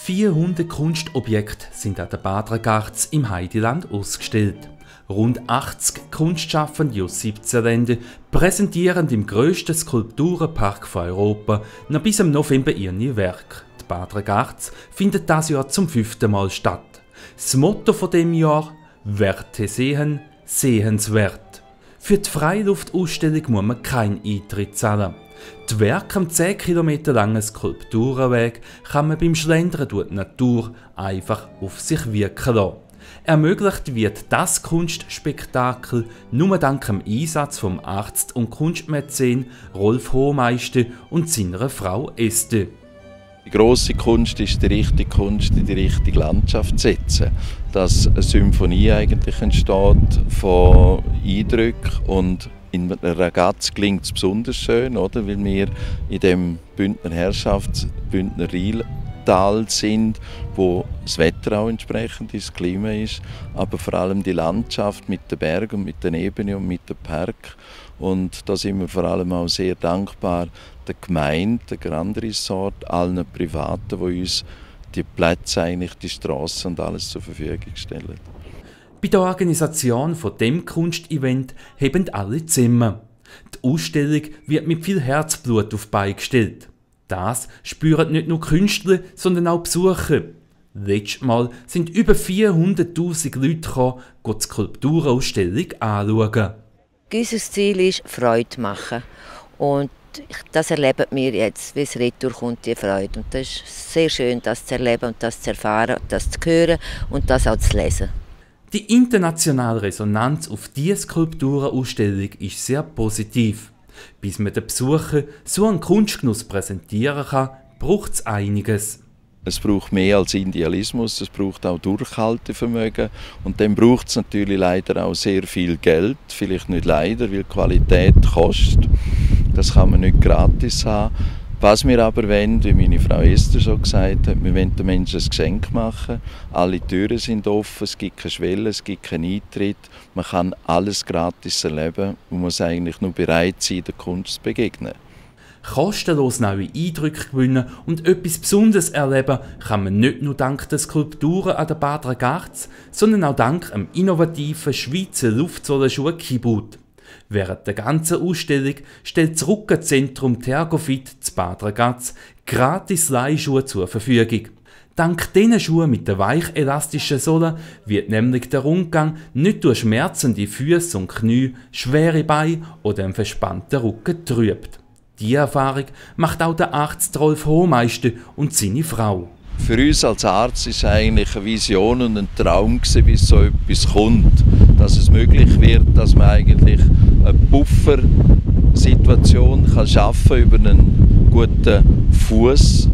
400 Kunstobjekte sind an der Bad Ragaz im Heideland ausgestellt. Rund 80 Kunstschaffende aus 17 Ländern präsentieren im grössten Skulpturenpark von Europa noch bis im November ihre Werke. Die Bad Ragaz findet dieses Jahr zum 5. Mal statt. Das Motto von dem Jahr: Werte sehen, sehenswert. Für die Freiluftausstellung muss man keinen Eintritt zahlen. Die Werke am 10 Kilometer langen Skulpturenweg kann man beim Schlendern durch die Natur einfach auf sich wirken lassen. Ermöglicht wird das Kunstspektakel nur dank dem Einsatz vom Arzt und Kunstmäzen Rolf Hohmeister und seiner Frau Esther. Die grosse Kunst ist die richtige Kunst in die richtige Landschaft zu setzen. Dass eine Symphonie eigentlich entsteht von Eindrücken, und in Ragaz klingt es besonders schön, oder? Weil wir in dem Bündner Herrschafts-, Bündner Rheintal sind, wo das Wetter auch entsprechend ist, das Klima ist, aber vor allem die Landschaft mit den Bergen, mit den Ebenen und mit dem Park. Und da sind wir vor allem auch sehr dankbar der Gemeinde, der Grand Resort, allen Privaten, die uns die Plätze, eigentlich die Strassen und alles zur Verfügung stellen. Bei der Organisation von dem Kunstevent haben alle zusammen. Die Ausstellung wird mit viel Herzblut auf die Beine gestellt. Das spüren nicht nur Künstler, sondern auch Besucher. Letztes Mal sind über 400'000 Leute gekommen, die Skulpturausstellung anschauen. Unser Ziel ist, Freude machen. Und das erleben wir jetzt, wie es retour kommt, die Freude. Und das ist sehr schön, das zu erleben und das zu erfahren, das zu hören und das auch zu lesen. Die internationale Resonanz auf diese Skulpturausstellung ist sehr positiv. Bis man den Besuchern so einen Kunstgenuss präsentieren kann, braucht es einiges. Es braucht mehr als Idealismus, es braucht auch Durchhaltevermögen, und dann braucht es natürlich leider auch sehr viel Geld. Vielleicht nicht leider, weil Qualität kostet. Das kann man nicht gratis haben. Was wir aber wollen, wie meine Frau Esther schon gesagt hat, wir wollen den Menschen ein Geschenk machen. Alle Türen sind offen, es gibt keine Schwelle, es gibt keinen Eintritt. Man kann alles gratis erleben und muss eigentlich nur bereit sein, der Kunst zu begegnen. Kostenlos neue Eindrücke gewinnen und etwas Besonderes erleben kann man nicht nur dank der Skulpturen an der Bad Ragaz, sondern auch dank dem innovativen Schweizer Luftsohlenschuh Kibut. Während der ganzen Ausstellung stellt das Rückenzentrum Tergofit zu Bad Ragaz gratis Leihschuhe zur Verfügung. Dank diesen Schuhen mit der weich-elastischen Sohle wird nämlich der Rundgang nicht durch schmerzende Füße und Knie, schwere Beine oder einen verspannten Rücken trübt. Diese Erfahrung macht auch der Arzt Rolf Hohmeister und seine Frau. Für uns als Arzt ist eigentlich eine Vision und ein Traum gewesen, wie so etwas kommt. Dass es möglich wird, dass man eigentlich eine Puffersituation schaffen kann über einen guten Fuß,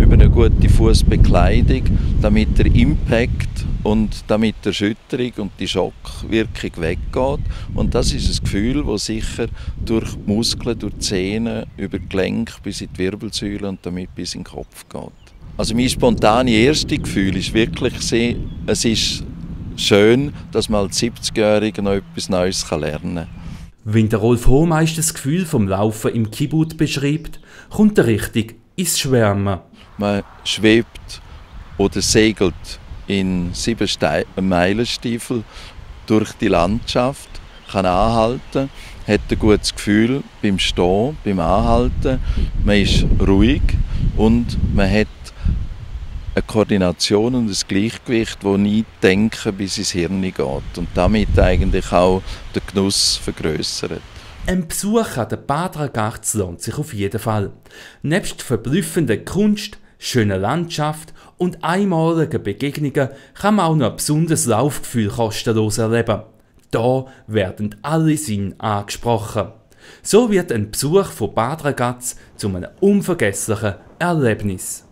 über eine gute Fußbekleidung, damit der Impact und damit die Erschütterung und die Schockwirkung weggeht. Und das ist ein Gefühl, das sicher durch die Muskeln, durch die Zähne, über die Gelenke bis in die Wirbelsäule und damit bis in den Kopf geht. Also mein spontanes erstes Gefühl ist wirklich, es ist schön, dass man als 70-Jähriger noch etwas Neues lernen kann. Wenn der Rolf Hohmeister das Gefühl vom Laufen im Kibut beschreibt, kommt er richtig ins Schwärmen. Man schwebt oder segelt in 7-Meilen-Stiefeln durch die Landschaft, kann anhalten, hat ein gutes Gefühl beim Stehen, beim Anhalten. Man ist ruhig und man hat eine Koordination und ein Gleichgewicht, das nie denken bis ins Hirn geht und damit eigentlich auch den Genuss vergrössert. Ein Besuch an der Bad Ragaz lohnt sich auf jeden Fall. Nebst verblüffender Kunst, schöner Landschaft und einmaligen Begegnungen kann man auch noch ein besonderes Laufgefühl kostenlos erleben. Da werden alle Sinne angesprochen. So wird ein Besuch von Bad Ragaz zu einem unvergesslichen Erlebnis.